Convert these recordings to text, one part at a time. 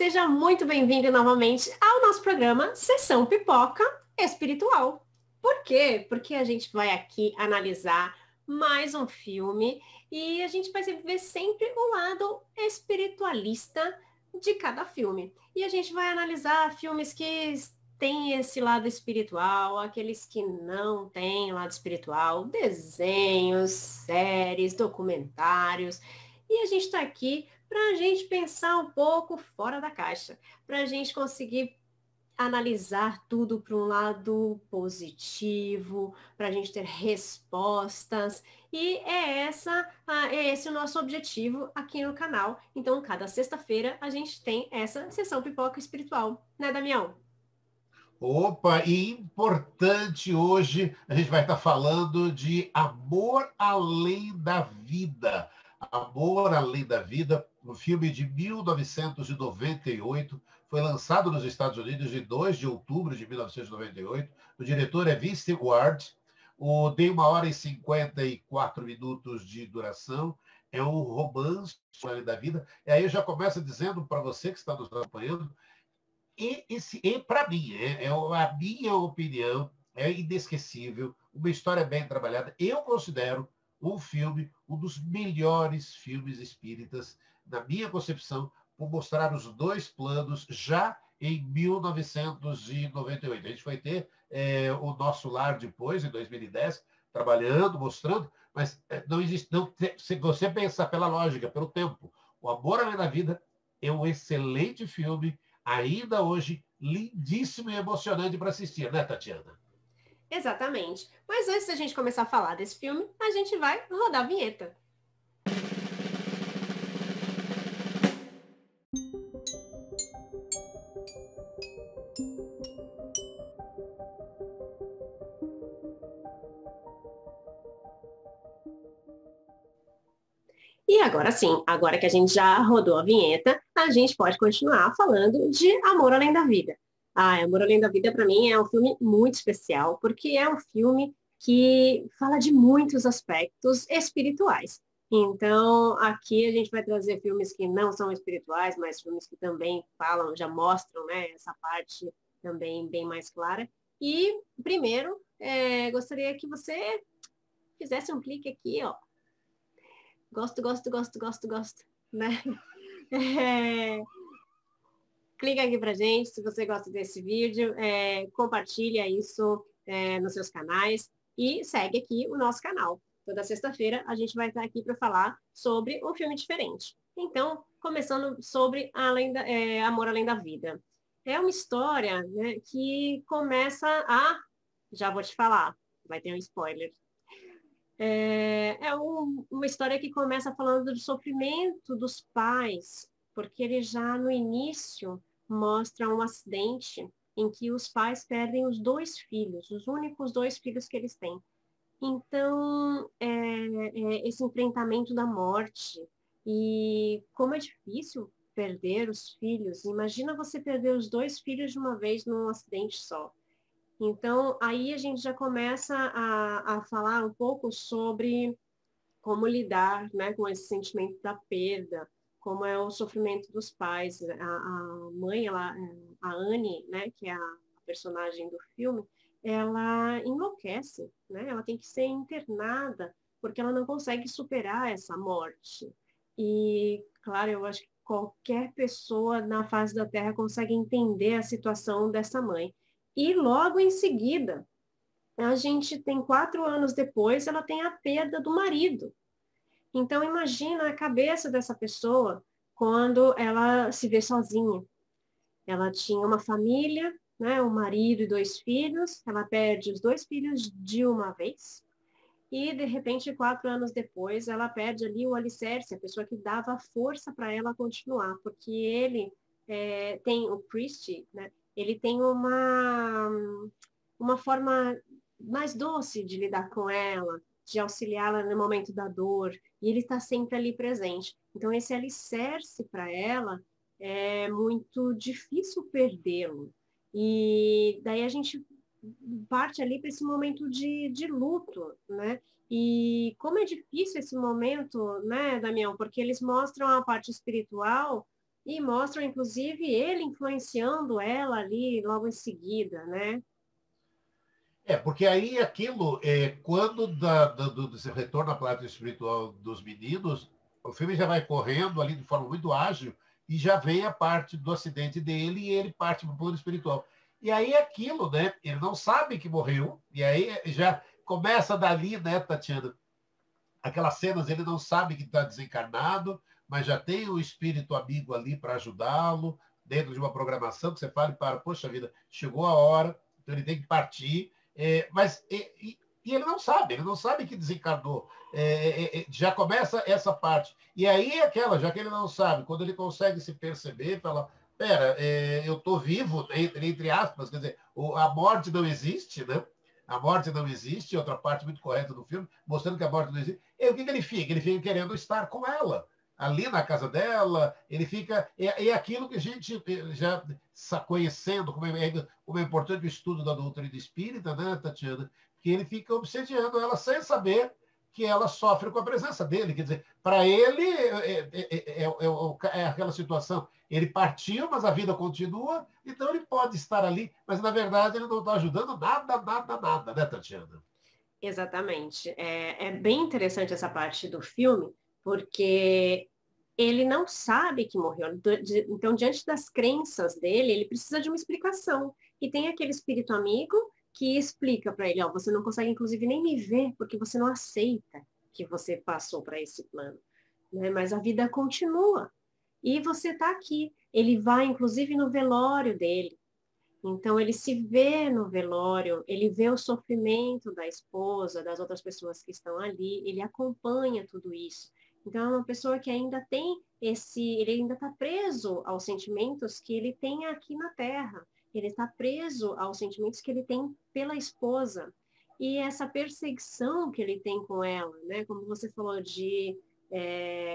Seja muito bem-vindo novamente ao nosso programa Sessão Pipoca Espiritual. Por quê? Porque a gente vai aqui analisar mais um filme e a gente vai ver sempre o lado espiritualista de cada filme. E a gente vai analisar filmes que têm esse lado espiritual, aqueles que não têm lado espiritual, desenhos, séries, documentários. E a gente está aqui para a gente pensar um pouco fora da caixa, para a gente conseguir analisar tudo para um lado positivo, para a gente ter respostas. E é esse o nosso objetivo aqui no canal. Então, cada sexta-feira a gente tem essa sessão pipoca espiritual, né, Damião? Opa, e importante hoje, a gente vai estar falando de Amor Além da Vida. Amor Além da Vida, um filme de 1998, foi lançado nos Estados Unidos de 2 de outubro de 1998. O diretor é Vince Ward. Tem 1 hora e 54 minutos de duração. É um romance além da vida. E aí eu já começo dizendo para você que está nos acompanhando, e para mim, a minha opinião, é inesquecível, uma história bem trabalhada. Eu considero um filme, um dos melhores filmes espíritas, na minha concepção, por mostrar os dois planos já em 1998. A gente vai ter o Nosso Lar depois, em 2010, trabalhando, mostrando, mas não existe. Não, se você pensar pela lógica, pelo tempo, O Amor Além da Vida é um excelente filme, ainda hoje, lindíssimo e emocionante para assistir, né, Tatiana? Exatamente. Mas antes da gente começar a falar desse filme, a gente vai rodar a vinheta. E agora sim, agora que a gente já rodou a vinheta, a gente pode continuar falando de Amor Além da Vida. Amor Além da Vida, para mim, é um filme muito especial, porque é um filme que fala de muitos aspectos espirituais. Então, aqui a gente vai trazer filmes que não são espirituais, mas filmes que também falam, já mostram, né, essa parte também bem mais clara. E, primeiro, gostaria que você fizesse um clique aqui, ó. Gosto, né? É, clica aqui pra gente se você gosta desse vídeo, compartilha isso nos seus canais e segue aqui o nosso canal. Toda sexta-feira a gente vai estar aqui para falar sobre um filme diferente. Então, começando sobre Amor Além da Vida. É uma história, né, que começa já vou te falar, vai ter um spoiler. Uma história que começa falando do sofrimento dos pais, porque ele já no início mostra um acidente em que os pais perdem os dois filhos, os únicos dois filhos que eles têm. Então, esse enfrentamento da morte e como é difícil perder os filhos. Imagina você perder os dois filhos de uma vez num acidente só. Então, aí a gente já começa a falar um pouco sobre como lidar, né, com esse sentimento da perda, como é o sofrimento dos pais. A mãe, a Anne, né, que é a personagem do filme, ela enlouquece, né? Ela tem que ser internada porque ela não consegue superar essa morte. E, claro, eu acho que qualquer pessoa na face da Terra consegue entender a situação dessa mãe. E logo em seguida, a gente tem 4 anos depois, ela tem a perda do marido. Então, imagina a cabeça dessa pessoa quando ela se vê sozinha. Ela tinha uma família, né, um marido e 2 filhos, ela perde os 2 filhos de uma vez, e de repente, 4 anos depois, ela perde ali o alicerce, a pessoa que dava força para ela continuar, porque ele tem o Christie, né, ele tem uma forma mais doce de lidar com ela, de auxiliá-la no momento da dor, e ele está sempre ali presente. Então, esse alicerce para ela é muito difícil perdê-lo. E daí a gente parte ali para esse momento de luto, né? E como é difícil esse momento, né, Damião? Porque eles mostram a parte espiritual E mostram, inclusive, ele influenciando ela ali logo em seguida, né? Porque aí aquilo, quando desse retorno à prática espiritual dos meninos, o filme já vai correndo ali de forma muito ágil e já vem a parte do acidente dele e ele parte para o plano espiritual. E aí é aquilo, né? Ele não sabe que morreu, e aí já começa dali, né, Tatiana? Aquelas cenas, ele não sabe que está desencarnado, mas já tem o espírito amigo ali para ajudá-lo, dentro de uma programação que você fala e para, poxa vida, chegou a hora, então ele tem que partir, e ele não sabe que desencarnou. Já começa essa parte. E aí é aquela, já que ele não sabe, quando ele consegue se perceber, fala, pera, eu estou vivo, entre aspas, quer dizer, a morte não existe, né? A morte não existe, outra parte muito correta do filme, mostrando que a morte não existe. E o que ele fica? Ele fica querendo estar com ela, ali na casa dela, ele fica. É aquilo que a gente já está conhecendo, como é importante o estudo da doutrina espírita, né, Tatiana? Que ele fica obsediando ela sem saber que ela sofre com a presença dele. Quer dizer, para ele é aquela situação. Ele partiu, mas a vida continua, então ele pode estar ali, mas na verdade ele não está ajudando nada, nada, nada, né, Tatiana? Exatamente. É bem interessante essa parte do filme, porque ele não sabe que morreu. Então, diante das crenças dele, ele precisa de uma explicação. E tem aquele espírito amigo que explica para ele, ó, você não consegue, inclusive, nem me ver, porque você não aceita que você passou para esse plano. Né? Mas a vida continua. E você está aqui. Ele vai, inclusive, no velório dele. Então, ele se vê no velório, ele vê o sofrimento da esposa, das outras pessoas que estão ali, ele acompanha tudo isso. Então, é uma pessoa que ainda tem ele ainda está preso aos sentimentos que ele tem aqui na Terra. Ele está preso aos sentimentos que ele tem pela esposa. E essa perseguição que ele tem com ela, né? Como você falou de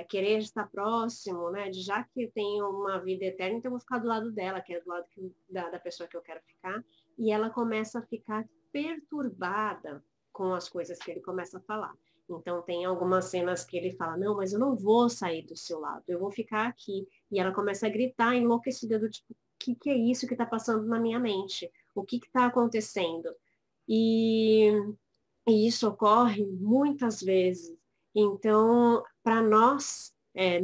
querer estar próximo, né? De já que eu tenho uma vida eterna, então eu vou ficar do lado dela, que é do lado da pessoa que eu quero ficar. E ela começa a ficar perturbada com as coisas que ele começa a falar. Então tem algumas cenas que ele fala, não, mas eu não vou sair do seu lado, eu vou ficar aqui. E ela começa a gritar enlouquecida do tipo, o que é isso que está passando na minha mente? O que está acontecendo? E, e isso ocorre muitas vezes. Então, para nós,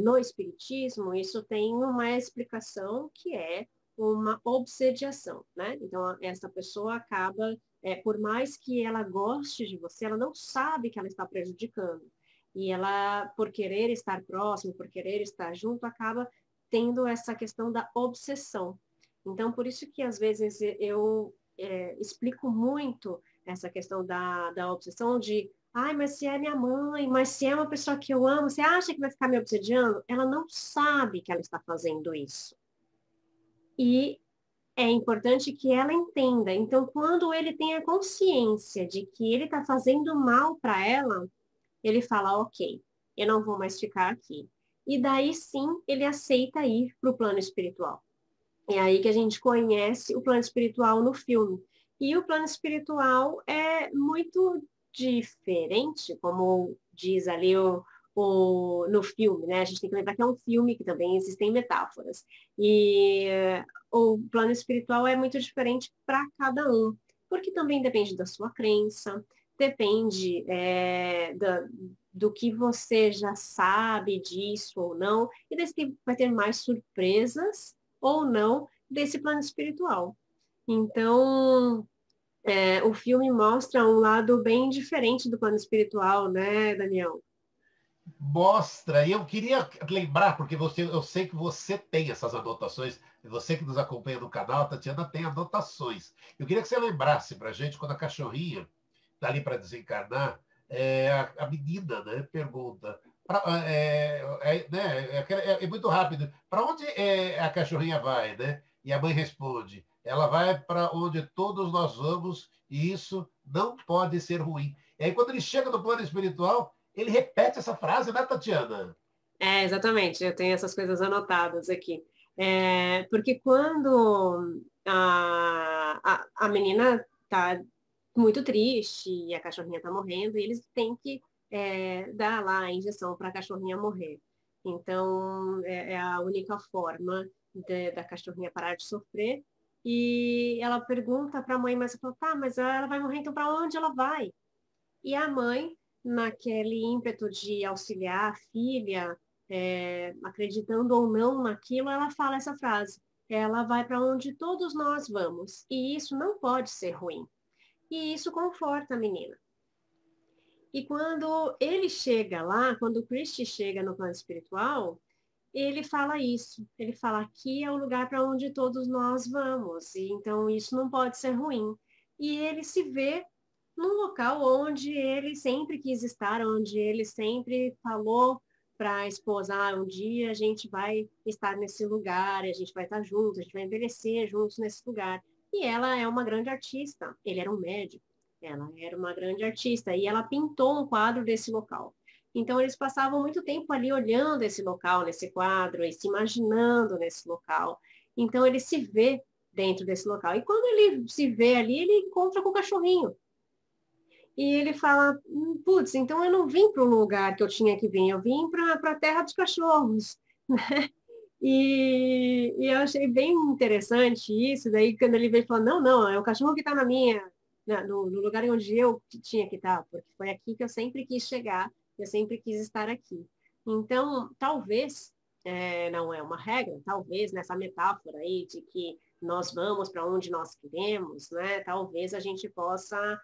no Espiritismo, isso tem uma explicação que é uma obsediação, né? Então, essa pessoa acaba, por mais que ela goste de você, ela não sabe que ela está prejudicando. E ela, por querer estar próximo, por querer estar junto, acaba tendo essa questão da obsessão. Então, por isso que às vezes eu explico muito essa questão da obsessão de, ai, mas se é minha mãe, mas se é uma pessoa que eu amo, você acha que vai ficar me obsediando? Ela não sabe que ela está fazendo isso. E é importante que ela entenda. Então, quando ele tem a consciência de que ele está fazendo mal para ela, ele fala, ok, eu não vou mais ficar aqui. E daí sim, ele aceita ir para o plano espiritual. É aí que a gente conhece o plano espiritual no filme. E o plano espiritual é muito diferente, como diz ali no filme, né? A gente tem que lembrar que é um filme que também existem metáforas. E o plano espiritual é muito diferente para cada um, porque também depende da sua crença, depende do que você já sabe disso ou não, e desse vai ter mais surpresas ou não desse plano espiritual. Então, o filme mostra um lado bem diferente do plano espiritual, né, Daniel? Mostra, e eu queria lembrar, porque eu sei que você tem essas anotações, e você que nos acompanha no canal, Tatiana, tem anotações. Eu queria que você lembrasse para a gente, quando a cachorrinha está ali para desencarnar, a menina, né, pergunta, é muito rápido, para onde a cachorrinha vai, né? E a mãe responde, ela vai para onde todos nós vamos, e isso não pode ser ruim. E aí, quando ele chega no plano espiritual, ele repete essa frase, né, Tatiana? Exatamente, eu tenho essas coisas anotadas aqui. Porque quando a menina está muito triste e a cachorrinha está morrendo, e eles têm que dar lá a injeção para a cachorrinha morrer. Então, é a única forma da cachorrinha parar de sofrer. E ela pergunta para a mãe, mas ela fala, tá, mas ela vai morrer, então para onde ela vai? E a mãe, naquele ímpeto de auxiliar a filha, acreditando ou não naquilo, ela fala essa frase. Ela vai para onde todos nós vamos. E isso não pode ser ruim. E isso conforta a menina. E quando ele chega lá, quando o Christie chega no plano espiritual, ele fala isso. Ele fala, aqui é o lugar para onde todos nós vamos. E então isso não pode ser ruim. E ele se vê num local onde ele sempre quis estar, onde ele sempre falou para a esposa, um dia a gente vai estar nesse lugar, a gente vai estar juntos, a gente vai envelhecer juntos nesse lugar. E ela é uma grande artista, ele era um médico, ela era uma grande artista, e ela pintou um quadro desse local. Então, eles passavam muito tempo ali olhando esse local, nesse quadro, e se imaginando nesse local. Então, ele se vê dentro desse local. E quando ele se vê ali, ele encontra com o cachorrinho. E ele fala, putz, então eu não vim para o lugar que eu tinha que vir, eu vim para a terra dos cachorros. E eu achei bem interessante isso. Daí, quando ele veio falar, não, é o cachorro que está no lugar onde eu tinha que estar, porque foi aqui que eu sempre quis chegar, eu sempre quis estar aqui. Então, talvez, não é uma regra, talvez nessa metáfora aí de que nós vamos para onde nós queremos, né? Talvez a gente possa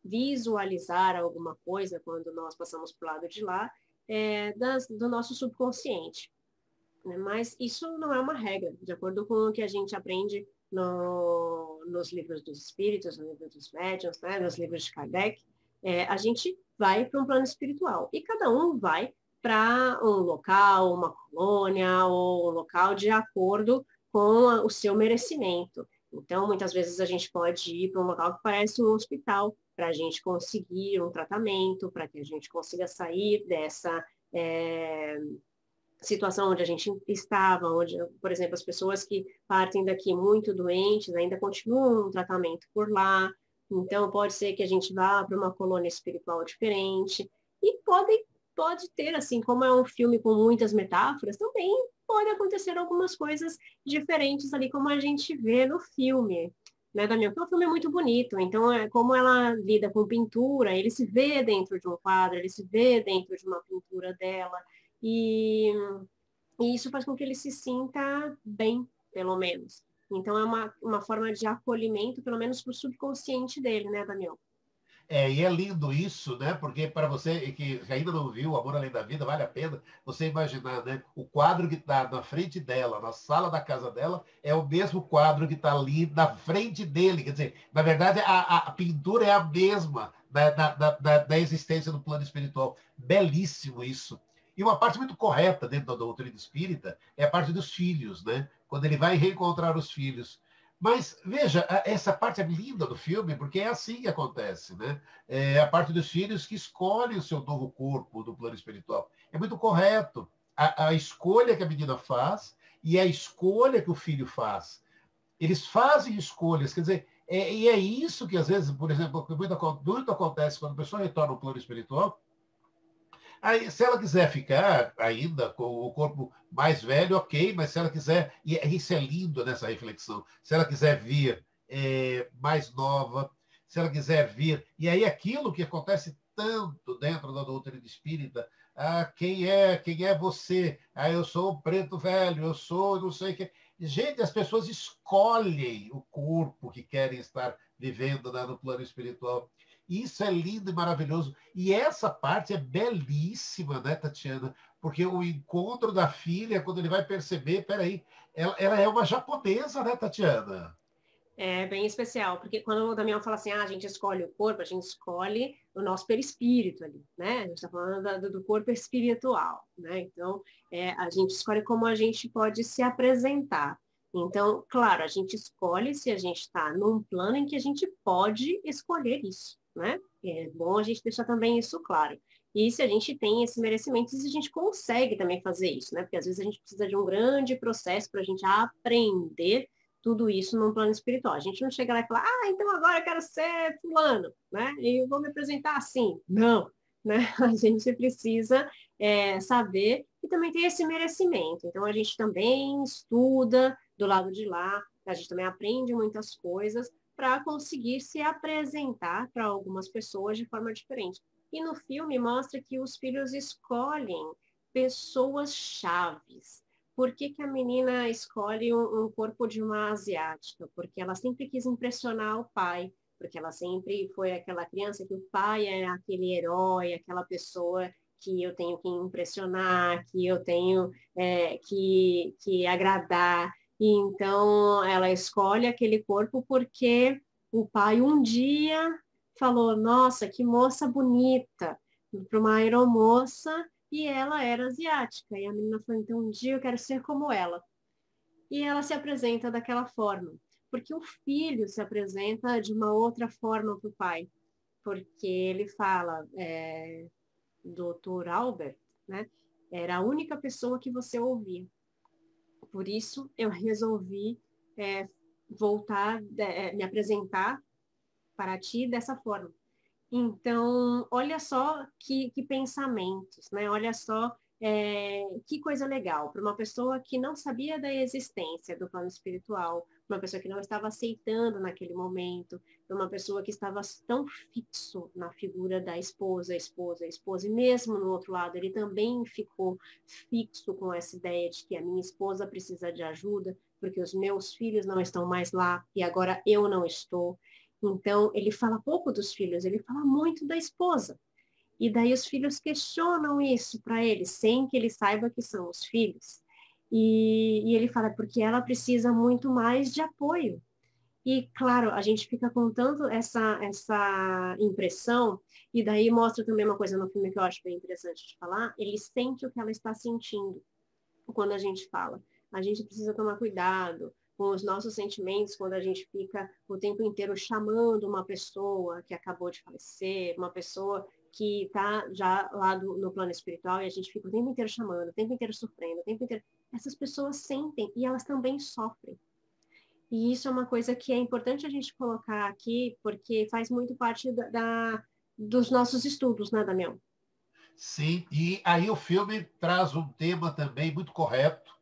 visualizar alguma coisa quando nós passamos para o lado de lá, do nosso subconsciente. Mas isso não é uma regra, de acordo com o que a gente aprende nos livros dos espíritos, nos livros dos médiuns, né, nos livros de Kardec, a gente vai para um plano espiritual e cada um vai para um local, uma colônia ou um local de acordo com o seu merecimento. Então, muitas vezes a gente pode ir para um local que parece um hospital para a gente conseguir um tratamento, para que a gente consiga sair dessa situação onde a gente estava, onde, por exemplo, as pessoas que partem daqui muito doentes ainda continuam um tratamento por lá. Então, pode ser que a gente vá para uma colônia espiritual diferente. E pode ter, assim, como é um filme com muitas metáforas, também pode acontecer algumas coisas diferentes ali, como a gente vê no filme, né, Daniel? Porque o filme é muito bonito, então como ela lida com pintura, ele se vê dentro de um quadro, ele se vê dentro de uma pintura dela, e isso faz com que ele se sinta bem, pelo menos. Então é uma forma de acolhimento, pelo menos para o subconsciente dele, né, Daniel? E é lindo isso, né? Porque para você que ainda não viu O Amor Além da Vida, vale a pena você imaginar, né? O quadro que está na frente dela, na sala da casa dela, é o mesmo quadro que está ali na frente dele. Quer dizer, na verdade, a pintura é a mesma da existência do plano espiritual. Belíssimo isso. E uma parte muito correta dentro da doutrina espírita é a parte dos filhos, né? Quando ele vai reencontrar os filhos. Mas, veja, essa parte é linda do filme, porque é assim que acontece, né? É a parte dos filhos que escolhem o seu novo corpo do plano espiritual. É muito correto. A escolha que a menina faz e a escolha que o filho faz. Eles fazem escolhas, quer dizer, e é isso que, às vezes, por exemplo, muito acontece quando a pessoa retorna ao plano espiritual. Aí, se ela quiser ficar ainda com o corpo mais velho, ok, mas se ela quiser, e isso é lindo nessa reflexão, se ela quiser vir mais nova, se ela quiser vir, e aí aquilo que acontece tanto dentro da doutrina espírita, quem é você? Eu sou um preto velho, eu sou não sei o que. Gente, as pessoas escolhem o corpo que querem estar vivendo, né, no plano espiritual. Isso é lindo e maravilhoso. E essa parte é belíssima, né, Tatiana? Porque o encontro da filha, quando ele vai perceber, peraí, ela é uma japonesa, né, Tatiana? É bem especial, porque quando o Damião fala assim, a gente escolhe o corpo, a gente escolhe o nosso perispírito ali, né? A gente está falando do corpo espiritual, né? Então, a gente escolhe como a gente pode se apresentar. Então, claro, a gente escolhe se a gente está num plano em que a gente pode escolher isso, né? É bom a gente deixar também isso claro. E se a gente tem esse merecimento, se a gente consegue também fazer isso, né? Porque às vezes a gente precisa de um grande processo para a gente aprender tudo isso num plano espiritual. A gente não chega lá e fala, então agora eu quero ser fulano, né? E eu vou me apresentar assim. Não, né? A gente precisa saber e também tem esse merecimento. Então, a gente também estuda do lado de lá, a gente também aprende muitas coisas para conseguir se apresentar para algumas pessoas de forma diferente. E no filme mostra que os filhos escolhem pessoas chaves. Por que que a menina escolhe um corpo de uma asiática? Porque ela sempre quis impressionar o pai, porque ela sempre foi aquela criança que o pai é aquele herói, aquela pessoa que eu tenho que impressionar, que eu tenho que agradar. E então ela escolhe aquele corpo porque o pai um dia falou, nossa, que moça bonita, para uma aeromoça, e ela era asiática. E a menina falou, então um dia eu quero ser como ela. E ela se apresenta daquela forma, porque o filho se apresenta de uma outra forma para o pai, porque ele fala, Dr. Albert, né? Era a única pessoa que você ouvia. Por isso, eu resolvi voltar, me apresentar para ti dessa forma. Então, olha só que pensamentos, né? Olha só que coisa legal para uma pessoa que não sabia da existência do plano espiritual, uma pessoa que não estava aceitando naquele momento, uma pessoa que estava tão fixo na figura da esposa, e mesmo no outro lado ele também ficou fixo com essa ideia de que a minha esposa precisa de ajuda, porque os meus filhos não estão mais lá e agora eu não estou. Então, ele fala pouco dos filhos, ele fala muito da esposa. E daí os filhos questionam isso para ele, sem que ele saiba que são os filhos. E ele fala, porque ela precisa muito mais de apoio. E, claro, a gente fica com tanto essa impressão, e daí mostra também uma coisa no filme que eu acho bem interessante de falar, ele sente o que ela está sentindo quando a gente fala. A gente precisa tomar cuidado com os nossos sentimentos quando a gente fica o tempo inteiro chamando uma pessoa que acabou de falecer, uma pessoa que está já lá no plano espiritual, e a gente fica o tempo inteiro chamando, o tempo inteiro sofrendo, o tempo inteiro. Essas pessoas sentem e elas também sofrem. E isso é uma coisa que é importante a gente colocar aqui, porque faz muito parte dos nossos estudos, né, Damião? Sim, e aí o filme traz um tema também muito correto,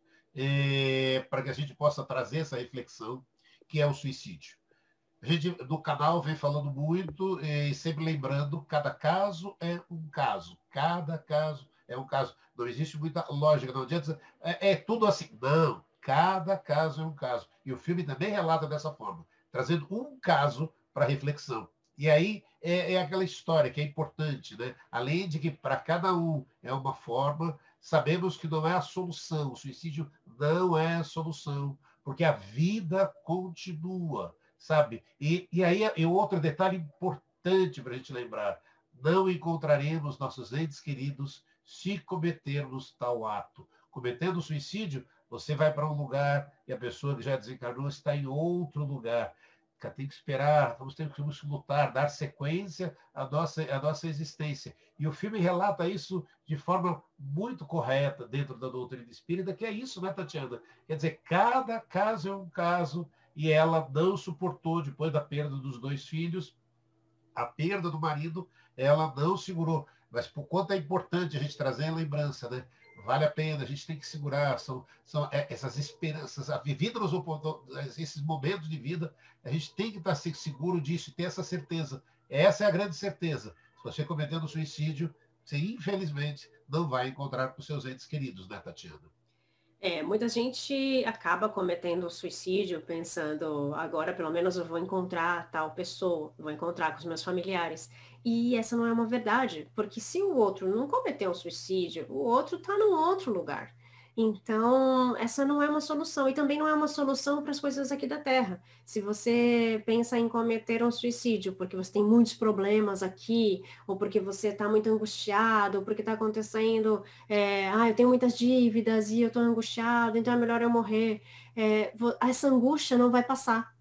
para que a gente possa trazer essa reflexão, que é o suicídio. A gente do canal vem falando muito e sempre lembrando, cada caso é um caso, cada caso é um caso. Não existe muita lógica, não adianta tudo assim. Não, cada caso é um caso. E o filme também relata dessa forma, trazendo um caso para reflexão. E aí é aquela história que é importante, né? Além de que para cada um é uma forma, sabemos que não é a solução, o suicídio não é a solução, porque a vida continua, sabe? E aí e outro detalhe importante para a gente lembrar, não encontraremos nossos entes queridos se cometermos tal ato. Cometendo suicídio, você vai para um lugar e a pessoa que já desencarnou está em outro lugar. Tem que esperar, vamos ter que lutar, dar sequência à nossa existência. E o filme relata isso de forma muito correta dentro da doutrina espírita, que é isso, né, Tatiana? Quer dizer, cada caso é um caso, e ela não suportou, depois da perda dos 2 filhos, a perda do marido, ela não segurou. Mas por quanto é importante a gente trazer a lembrança, né? Vale a pena, a gente tem que segurar, são essas esperanças, a vivida esses momentos de vida, a gente tem que estar seguro disso, ter essa certeza. Essa é a grande certeza. Se você cometendo suicídio, você infelizmente não vai encontrar com seus entes queridos, né, Tatiana? Muita gente acaba cometendo suicídio pensando, agora pelo menos eu vou encontrar tal pessoa, vou encontrar com os meus familiares. E essa não é uma verdade, porque se o outro não cometeu um suicídio, o outro está num outro lugar. Então, essa não é uma solução, e também não é uma solução para as coisas aqui da Terra. Se você pensa em cometer um suicídio porque você tem muitos problemas aqui, ou porque você está muito angustiado, ou porque está acontecendo eu tenho muitas dívidas e eu estou angustiado, então é melhor eu morrer. Essa angústia não vai passar.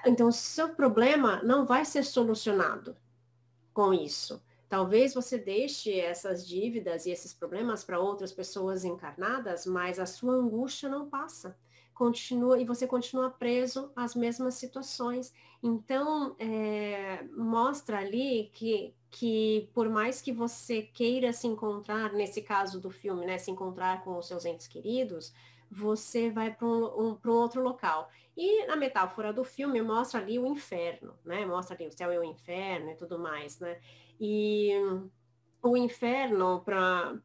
Então, o seu problema não vai ser solucionado com isso. Talvez você deixe essas dívidas e esses problemas para outras pessoas encarnadas, mas a sua angústia não passa. Continua e você continua preso às mesmas situações. Então, mostra ali que que por mais que você queira se encontrar, nesse caso do filme, né, se encontrar com os seus entes queridos, você vai para um outro local. E na metáfora do filme mostra ali o inferno, né? Mostra ali o céu e o inferno e tudo mais, né? E o inferno, para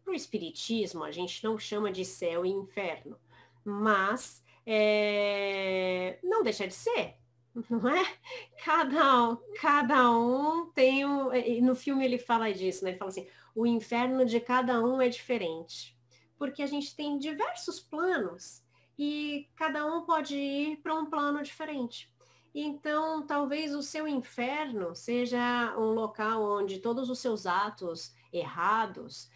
o espiritismo, a gente não chama de céu e inferno, mas não deixa de ser, não é? Cada um tem um. No filme ele fala disso, né? Ele fala assim: o inferno de cada um é diferente, porque a gente tem diversos planos e cada um pode ir para um plano diferente. Então, talvez o seu inferno seja um local onde todos os seus atos errados,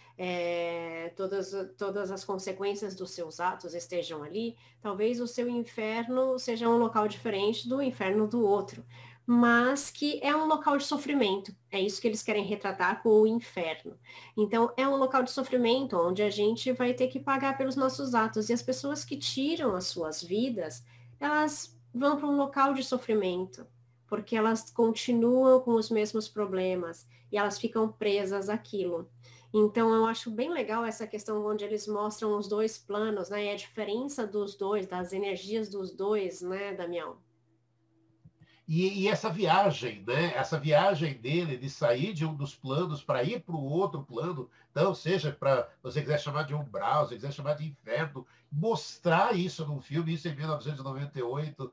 todas as consequências dos seus atos estejam ali. Talvez o seu inferno seja um local diferente do inferno do outro, mas que é um local de sofrimento. É isso que eles querem retratar com o inferno. Então, é um local de sofrimento onde a gente vai ter que pagar pelos nossos atos. E as pessoas que tiram as suas vidas, elas vão para um local de sofrimento, porque elas continuam com os mesmos problemas e elas ficam presas àquilo. Então, eu acho bem legal essa questão onde eles mostram os dois planos, né? E a diferença dos dois, das energias dos dois, né, Damião? E essa viagem, né? Essa viagem dele de sair de um dos planos para ir para o outro plano, então, seja para você quiser chamar de umbral, se quiser chamar de inferno, mostrar isso num filme, isso em 1998,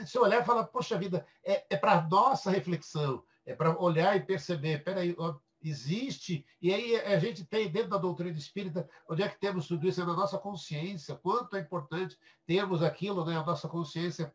se olhar e falar, poxa vida, é para nossa reflexão, é para olhar e perceber, peraí, existe, e aí a gente tem dentro da doutrina espírita, onde é que temos tudo isso? É na nossa consciência, quanto é importante termos aquilo, né, a nossa consciência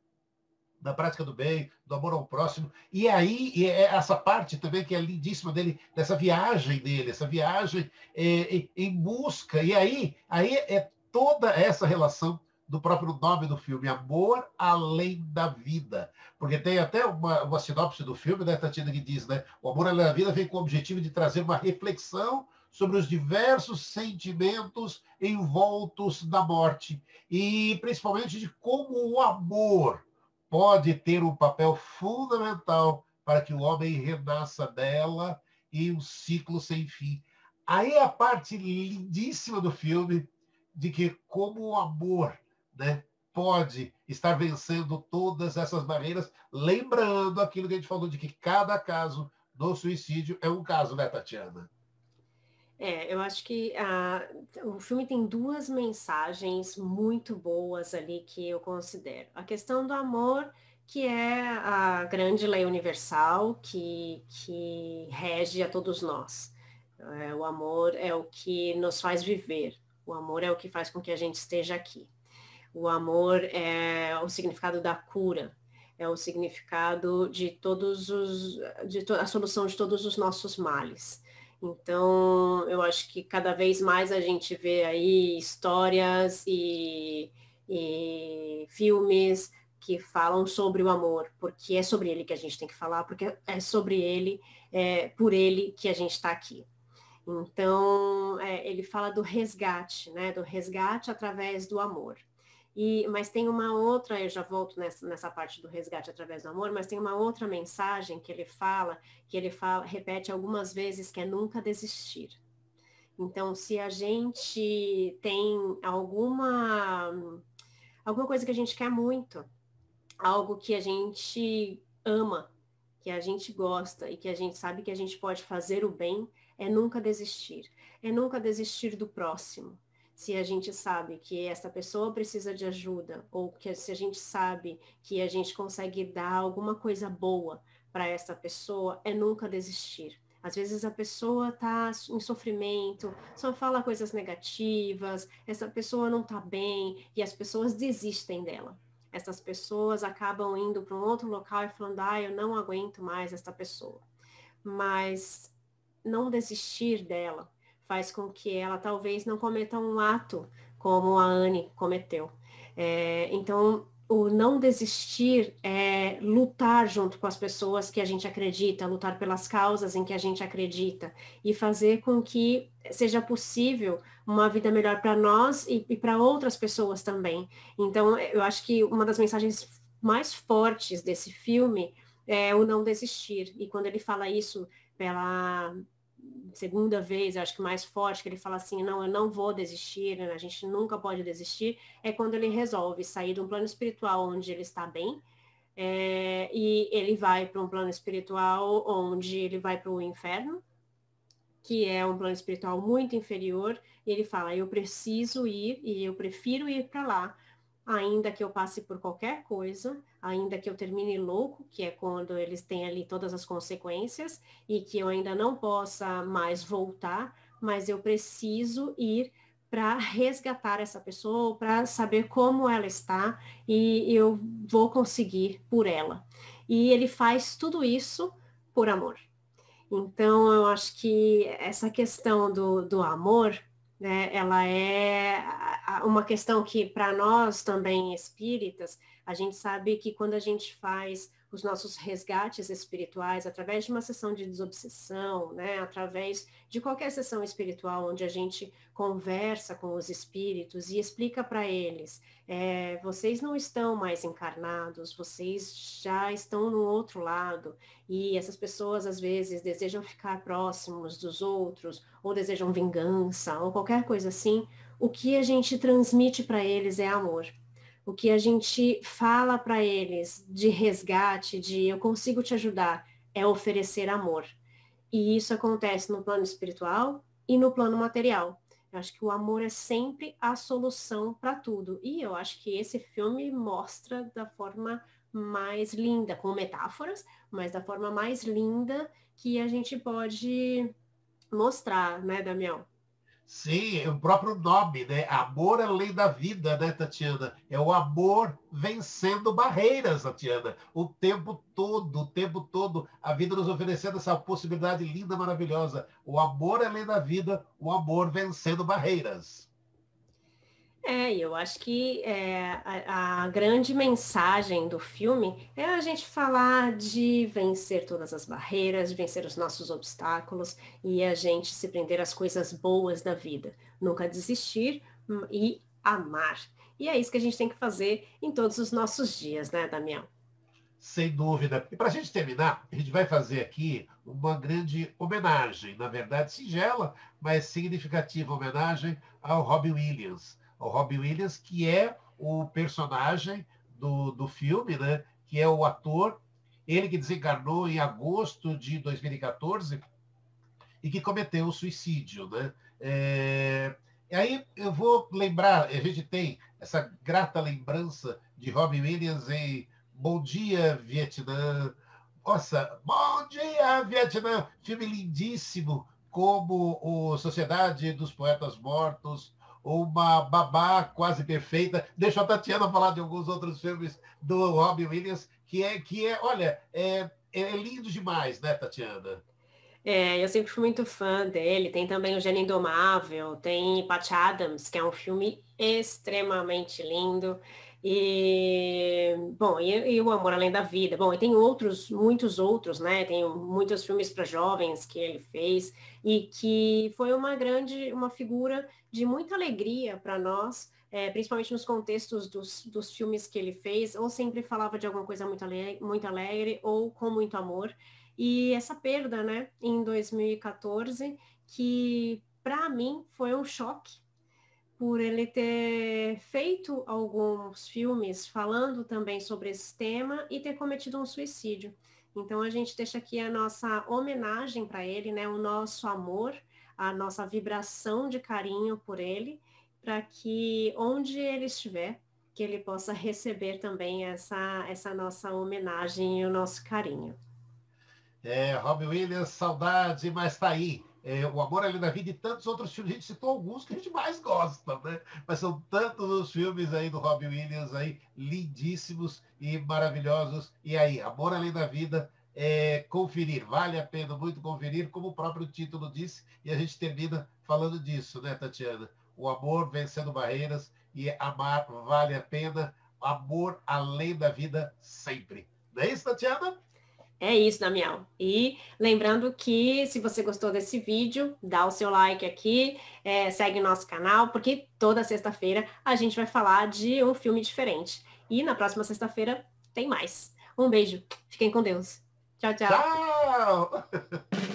da prática do bem, do amor ao próximo. E aí, essa parte também que é lindíssima dele, dessa viagem dele, essa viagem em busca. E aí é toda essa relação do próprio nome do filme, Amor Além da Vida. Porque tem até uma sinopse do filme, né, Tatiana, que diz, né, o Amor Além da Vida vem com o objetivo de trazer uma reflexão sobre os diversos sentimentos envoltos na morte, e principalmente de como o amor pode ter um papel fundamental para que o homem renasça dela em um ciclo sem fim. Aí é a parte lindíssima do filme de que como o amor, né, pode estar vencendo todas essas barreiras, lembrando aquilo que a gente falou de que cada caso do suicídio é um caso, né, Tatiana? Eu acho que o filme tem duas mensagens muito boas ali que eu considero. A questão do amor, que é a grande lei universal que rege a todos nós. O amor é o que nos faz viver. O amor é o que faz com que a gente esteja aqui. O amor é o significado da cura, é o significado de a solução de todos os nossos males. Então, eu acho que cada vez mais a gente vê aí histórias e filmes que falam sobre o amor, porque é sobre ele que a gente tem que falar, porque é sobre ele, por ele que a gente está aqui. Então, ele fala do resgate, né? Do resgate através do amor. Mas tem uma outra, eu já volto nessa parte do resgate através do amor, mas tem uma outra mensagem que ele fala, repete algumas vezes, que é nunca desistir. Então, se a gente tem alguma coisa que a gente quer muito, algo que a gente ama, que a gente gosta e que a gente sabe que a gente pode fazer o bem, é nunca desistir. É nunca desistir do próximo. Se a gente sabe que essa pessoa precisa de ajuda, ou que se a gente sabe que a gente consegue dar alguma coisa boa para essa pessoa, é nunca desistir. Às vezes a pessoa está em sofrimento, só fala coisas negativas, essa pessoa não está bem e as pessoas desistem dela. Essas pessoas acabam indo para um outro local e falando, eu não aguento mais essa pessoa. Mas não desistir dela faz com que ela talvez não cometa um ato como a Anne cometeu. Então, o não desistir é lutar junto com as pessoas que a gente acredita, lutar pelas causas em que a gente acredita e fazer com que seja possível uma vida melhor para nós e para outras pessoas também. Então, eu acho que uma das mensagens mais fortes desse filme o não desistir. E quando ele fala isso pela segunda vez, acho que mais forte, que ele fala assim, não, eu não vou desistir, a gente nunca pode desistir, é quando ele resolve sair de um plano espiritual onde ele está bem, e ele vai para um plano espiritual onde ele vai para o inferno, que é um plano espiritual muito inferior, e ele fala, eu preciso ir e eu prefiro ir para lá, ainda que eu passe por qualquer coisa, ainda que eu termine louco, que é quando eles têm ali todas as consequências, e que eu ainda não possa mais voltar, mas eu preciso ir para resgatar essa pessoa, para saber como ela está, e eu vou conseguir por ela. E ele faz tudo isso por amor. Então, eu acho que essa questão do amor, né, ela é uma questão que, para nós também espíritas, a gente sabe que quando a gente faz os nossos resgates espirituais, através de uma sessão de desobsessão, né, através de qualquer sessão espiritual onde a gente conversa com os espíritos e explica para eles, vocês não estão mais encarnados, vocês já estão no outro lado, e essas pessoas às vezes desejam ficar próximos dos outros, ou desejam vingança, ou qualquer coisa assim, o que a gente transmite para eles é amor. O que a gente fala para eles de resgate, de eu consigo te ajudar, é oferecer amor. E isso acontece no plano espiritual e no plano material. Eu acho que o amor é sempre a solução para tudo. E eu acho que esse filme mostra da forma mais linda, com metáforas, mas da forma mais linda que a gente pode mostrar, né, Damião? Sim, é o próprio nome, né? Amor além da vida, né, Tatiana? É o amor vencendo barreiras, Tatiana. O tempo todo, a vida nos oferecendo essa possibilidade linda, maravilhosa. O amor além da vida, o amor vencendo barreiras. E eu acho que a grande mensagem do filme é a gente falar de vencer todas as barreiras, de vencer os nossos obstáculos e a gente se prender às coisas boas da vida. Nunca desistir e amar. E é isso que a gente tem que fazer em todos os nossos dias, né, Damião? Sem dúvida. E para a gente terminar, a gente vai fazer aqui uma grande homenagem, na verdade, singela, mas significativa homenagem ao Robin Williams. Ao Robin Williams, que é o personagem do filme, né? Que é o ator, ele que desencarnou em agosto de 2014 e que cometeu o suicídio, né? E aí eu vou lembrar, a gente tem essa grata lembrança de Robin Williams em Bom Dia, Vietnã. Nossa, Bom Dia, Vietnã! Filme lindíssimo, como o Sociedade dos Poetas Mortos, uma babá quase perfeita. Deixa a Tatiana falar de alguns outros filmes do Robin Williams, olha, é lindo demais, né, Tatiana? Eu sempre fui muito fã dele. Tem também o Gênio Indomável, tem Patch Adams, que é um filme extremamente lindo. Bom, e O Amor Além da Vida. Bom, e tem outros, muitos outros, né? Tem muitos filmes para jovens que ele fez e que foi uma figura de muita alegria para nós, principalmente nos contextos dos filmes que ele fez, ou sempre falava de alguma coisa muito alegre ou com muito amor. E essa perda, né, em 2014, que para mim foi um choque por ele ter feito alguns filmes falando também sobre esse tema e ter cometido um suicídio. Então a gente deixa aqui a nossa homenagem para ele, né, o nosso amor, a nossa vibração de carinho por ele, para que onde ele estiver, que ele possa receber também essa nossa homenagem e o nosso carinho. Robin Williams, saudade, mas tá aí. O Amor Ali na Vida e tantos outros filmes. A gente citou alguns que a gente mais gosta, né? Mas são tantos os filmes aí do Robin Williams aí, lindíssimos e maravilhosos. E aí, Amor Além da Vida, conferir. Vale a pena muito conferir, como o próprio título disse. E a gente termina falando disso, né, Tatiana? O amor vencendo barreiras e amar vale a pena. Amor além da vida sempre. Não é isso, Tatiana? É isso, Damião. E lembrando que se você gostou desse vídeo, dá o seu like aqui, segue nosso canal, porque toda sexta-feira a gente vai falar de um filme diferente. E na próxima sexta-feira tem mais. Um beijo. Fiquem com Deus. Tchau, tchau. Tchau!